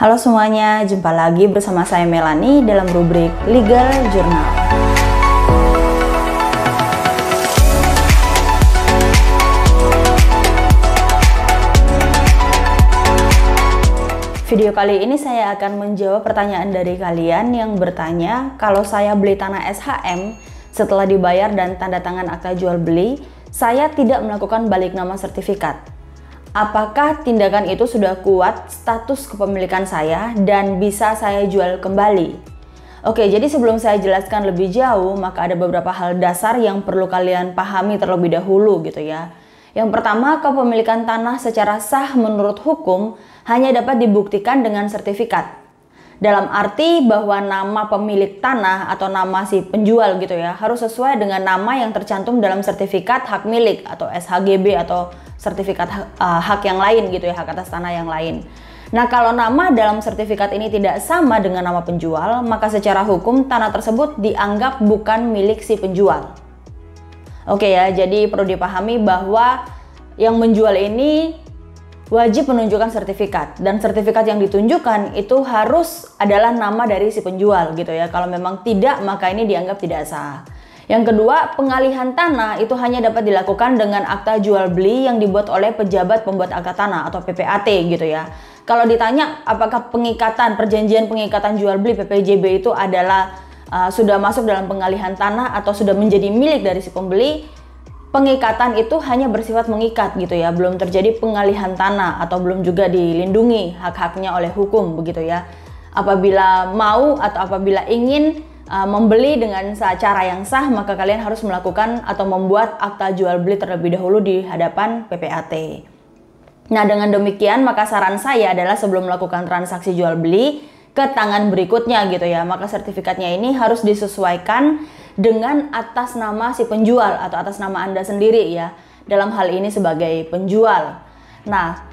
Halo semuanya, jumpa lagi bersama saya Melani dalam rubrik Legal Journal. Video kali ini saya akan menjawab pertanyaan dari kalian yang bertanya, kalau saya beli tanah SHM setelah dibayar dan tanda tangan akta jual beli, saya tidak melakukan balik nama sertifikat. Apakah tindakan itu sudah kuat status kepemilikan saya dan bisa saya jual kembali? Oke, jadi sebelum saya jelaskan lebih jauh, maka ada beberapa hal dasar yang perlu kalian pahami terlebih dahulu gitu ya. Yang pertama, kepemilikan tanah secara sah menurut hukum hanya dapat dibuktikan dengan sertifikat. Dalam arti bahwa nama pemilik tanah atau nama si penjual gitu ya, harus sesuai dengan nama yang tercantum dalam sertifikat hak milik atau SHGB atau sertifikat hak yang lain gitu ya, hak atas tanah yang lain. Nah, kalau nama dalam sertifikat ini tidak sama dengan nama penjual, maka secara hukum tanah tersebut dianggap bukan milik si penjual. Oke ya, jadi perlu dipahami bahwa yang menjual ini wajib menunjukkan sertifikat, dan sertifikat yang ditunjukkan itu harus adalah nama dari si penjual gitu ya. Kalau memang tidak, maka ini dianggap tidak sah. Yang kedua, pengalihan tanah itu hanya dapat dilakukan dengan akta jual beli yang dibuat oleh pejabat pembuat akta tanah atau PPAT gitu ya. Kalau ditanya apakah perjanjian pengikatan jual beli PPJB itu adalah sudah masuk dalam pengalihan tanah atau sudah menjadi milik dari si pembeli, pengikatan itu hanya bersifat mengikat gitu ya, belum terjadi pengalihan tanah atau belum juga dilindungi hak-haknya oleh hukum begitu ya. Apabila mau atau apabila ingin membeli dengan cara yang sah, maka kalian harus melakukan atau membuat akta jual beli terlebih dahulu di hadapan PPAT. Nah, dengan demikian maka saran saya adalah sebelum melakukan transaksi jual beli ke tangan berikutnya gitu ya, maka sertifikatnya ini harus disesuaikan dengan atas nama si penjual atau atas nama Anda sendiri ya, dalam hal ini sebagai penjual. Nah,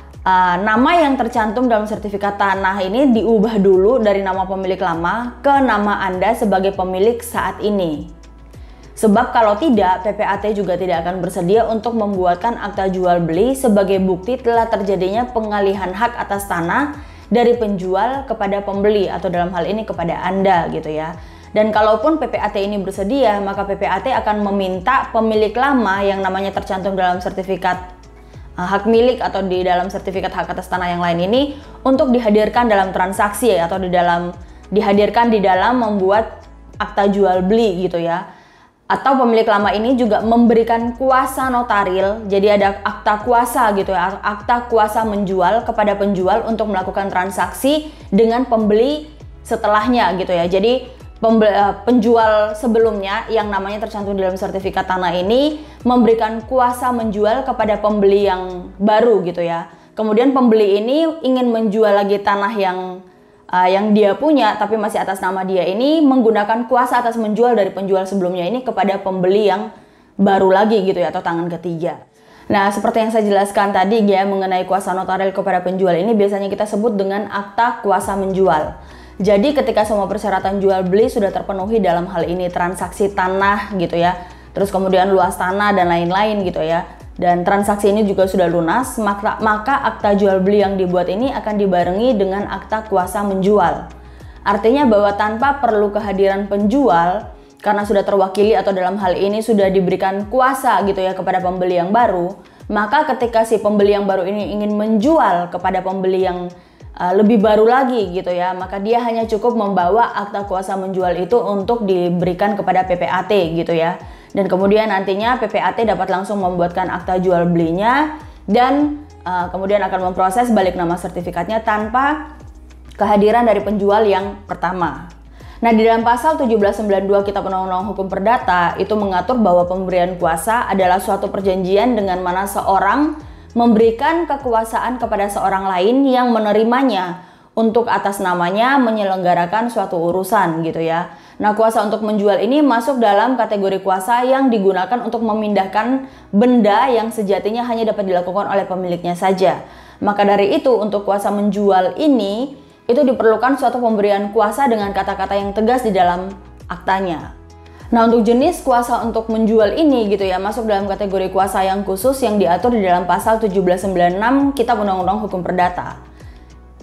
nama yang tercantum dalam sertifikat tanah ini diubah dulu dari nama pemilik lama ke nama Anda sebagai pemilik saat ini. Sebab kalau tidak, PPAT juga tidak akan bersedia untuk membuatkan akta jual beli sebagai bukti telah terjadinya pengalihan hak atas tanah dari penjual kepada pembeli atau dalam hal ini kepada Anda gitu ya. Dan kalaupun PPAT ini bersedia, maka PPAT akan meminta pemilik lama yang namanya tercantum dalam sertifikat hak milik atau di dalam sertifikat hak atas tanah yang lain ini untuk dihadirkan dalam transaksi atau dihadirkan di dalam membuat akta jual beli gitu ya. Atau pemilik lama ini juga memberikan kuasa notaril, jadi ada akta kuasa gitu ya, akta kuasa menjual kepada penjual untuk melakukan transaksi dengan pembeli setelahnya gitu ya. Jadi penjual sebelumnya yang namanya tercantum dalam sertifikat tanah ini memberikan kuasa menjual kepada pembeli yang baru gitu ya. Kemudian pembeli ini ingin menjual lagi tanah yang dia punya tapi masih atas nama dia ini, menggunakan kuasa atas menjual dari penjual sebelumnya ini kepada pembeli yang baru lagi gitu ya, atau tangan ketiga. Nah, seperti yang saya jelaskan tadi ya, mengenai kuasa notaril kepada penjual ini biasanya kita sebut dengan akta kuasa menjual. Jadi ketika semua persyaratan jual beli sudah terpenuhi dalam hal ini transaksi tanah gitu ya, terus kemudian luas tanah dan lain-lain gitu ya, dan transaksi ini juga sudah lunas, maka akta jual beli yang dibuat ini akan dibarengi dengan akta kuasa menjual. Artinya bahwa tanpa perlu kehadiran penjual, karena sudah terwakili atau dalam hal ini sudah diberikan kuasa gitu ya kepada pembeli yang baru, maka ketika si pembeli yang baru ini ingin menjual kepada pembeli yang lebih baru lagi gitu ya, maka dia hanya cukup membawa akta kuasa menjual itu untuk diberikan kepada PPAT gitu ya. Dan kemudian nantinya PPAT dapat langsung membuatkan akta jual belinya dan kemudian akan memproses balik nama sertifikatnya tanpa kehadiran dari penjual yang pertama. Nah, di dalam pasal 1792 Kitab Undang-Undang Hukum Perdata itu mengatur bahwa pemberian kuasa adalah suatu perjanjian dengan mana seorang memberikan kekuasaan kepada seorang lain yang menerimanya untuk atas namanya menyelenggarakan suatu urusan gitu ya. Nah, kuasa untuk menjual ini masuk dalam kategori kuasa yang digunakan untuk memindahkan benda yang sejatinya hanya dapat dilakukan oleh pemiliknya saja. Maka dari itu untuk kuasa menjual ini itu diperlukan suatu pemberian kuasa dengan kata-kata yang tegas di dalam aktanya. Nah, untuk jenis kuasa untuk menjual ini gitu ya, masuk dalam kategori kuasa yang khusus yang diatur di dalam pasal 1796 Kitab Undang-Undang Hukum Perdata.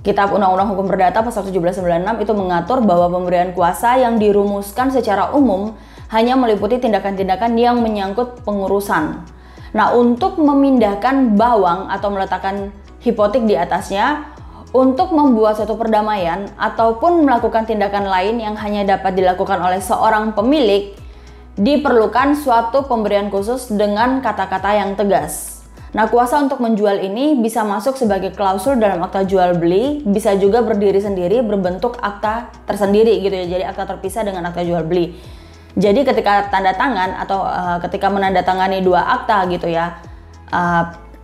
Kitab Undang-Undang Hukum Perdata pasal 1796 itu mengatur bahwa pemberian kuasa yang dirumuskan secara umum hanya meliputi tindakan-tindakan yang menyangkut pengurusan. Nah, untuk memindahkan bawang atau meletakkan hipotek di atasnya, untuk membuat suatu perdamaian ataupun melakukan tindakan lain yang hanya dapat dilakukan oleh seorang pemilik, diperlukan suatu pemberian khusus dengan kata-kata yang tegas. Nah, kuasa untuk menjual ini bisa masuk sebagai klausul dalam akta jual beli, bisa juga berdiri sendiri berbentuk akta tersendiri gitu ya. Jadi akta terpisah dengan akta jual beli. Jadi ketika tanda tangan atau ketika menandatangani dua akta gitu ya,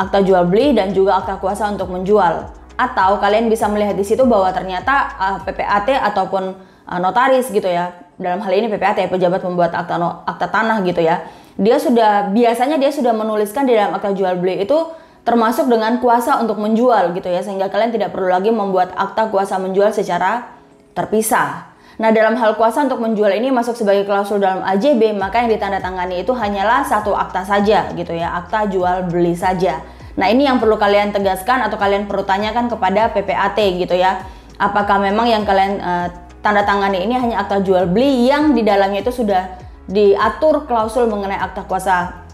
akta jual beli dan juga akta kuasa untuk menjual, atau kalian bisa melihat di situ bahwa ternyata PPAT ataupun notaris gitu ya, dalam hal ini PPAT, pejabat pembuat akta tanah gitu ya, biasanya dia sudah menuliskan di dalam akta jual beli itu termasuk dengan kuasa untuk menjual gitu ya, sehingga kalian tidak perlu lagi membuat akta kuasa menjual secara terpisah. Nah, dalam hal kuasa untuk menjual ini masuk sebagai klausul dalam AJB, maka yang ditandatangani itu hanyalah satu akta saja gitu ya, akta jual beli saja. Nah, ini yang perlu kalian tegaskan atau kalian perlu tanyakan kepada PPAT gitu ya. Apakah memang yang kalian tanda tangani ini hanya akta jual beli yang di dalamnya itu sudah diatur klausul mengenai akta kuasa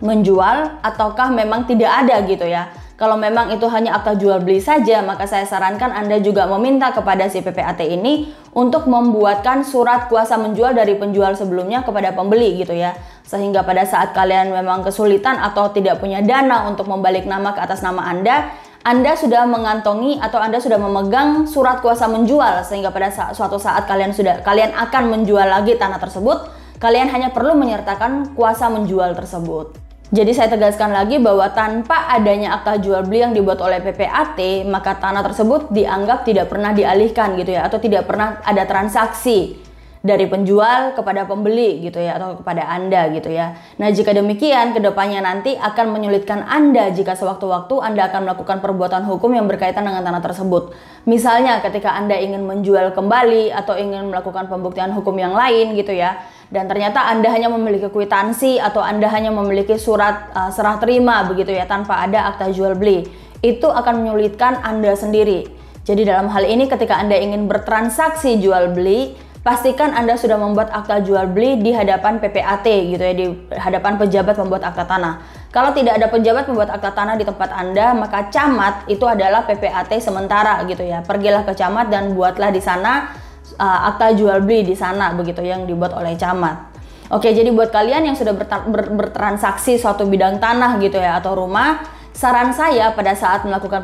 menjual, ataukah memang tidak ada gitu ya. Kalau memang itu hanya akta jual beli saja, maka saya sarankan Anda juga meminta kepada si PPAT ini untuk membuatkan surat kuasa menjual dari penjual sebelumnya kepada pembeli gitu ya. Sehingga pada saat kalian memang kesulitan atau tidak punya dana untuk membalik nama ke atas nama Anda sudah mengantongi atau Anda sudah memegang surat kuasa menjual, sehingga pada suatu saat kalian akan menjual lagi tanah tersebut, kalian hanya perlu menyertakan kuasa menjual tersebut. Jadi saya tegaskan lagi bahwa tanpa adanya akta jual beli yang dibuat oleh PPAT, maka tanah tersebut dianggap tidak pernah dialihkan gitu ya, atau tidak pernah ada transaksi dari penjual kepada pembeli gitu ya, atau kepada Anda gitu ya. Nah, jika demikian kedepannya nanti akan menyulitkan Anda jika sewaktu-waktu Anda akan melakukan perbuatan hukum yang berkaitan dengan tanah tersebut. Misalnya ketika Anda ingin menjual kembali atau ingin melakukan pembuktian hukum yang lain gitu ya, dan ternyata Anda hanya memiliki kwitansi atau Anda hanya memiliki surat serah terima begitu ya, tanpa ada akta jual beli, itu akan menyulitkan Anda sendiri. Jadi dalam hal ini ketika Anda ingin bertransaksi jual beli, pastikan Anda sudah membuat akta jual beli di hadapan PPAT gitu ya, di hadapan pejabat pembuat akta tanah. Kalau tidak ada pejabat pembuat akta tanah di tempat Anda, maka camat itu adalah PPAT sementara gitu ya. Pergilah ke camat dan buatlah di sana akta jual beli di sana begitu yang dibuat oleh camat. Oke, jadi buat kalian yang sudah bertransaksi suatu bidang tanah gitu ya atau rumah, saran saya pada saat melakukan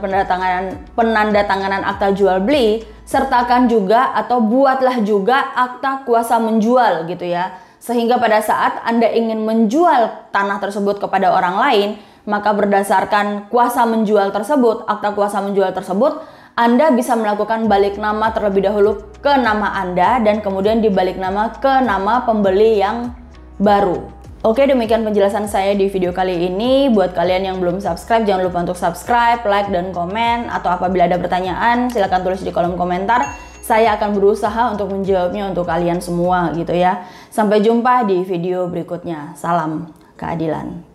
penandatanganan akta jual beli, sertakan juga atau buatlah juga akta kuasa menjual gitu ya. Sehingga pada saat Anda ingin menjual tanah tersebut kepada orang lain, maka berdasarkan kuasa menjual tersebut, akta kuasa menjual tersebut, Anda bisa melakukan balik nama terlebih dahulu ke nama Anda dan kemudian dibalik nama ke nama pembeli yang baru. Oke, demikian penjelasan saya di video kali ini. Buat kalian yang belum subscribe, jangan lupa untuk subscribe, like, dan komen. Atau apabila ada pertanyaan, silahkan tulis di kolom komentar. Saya akan berusaha untuk menjawabnya untuk kalian semua gitu ya. Sampai jumpa di video berikutnya. Salam keadilan.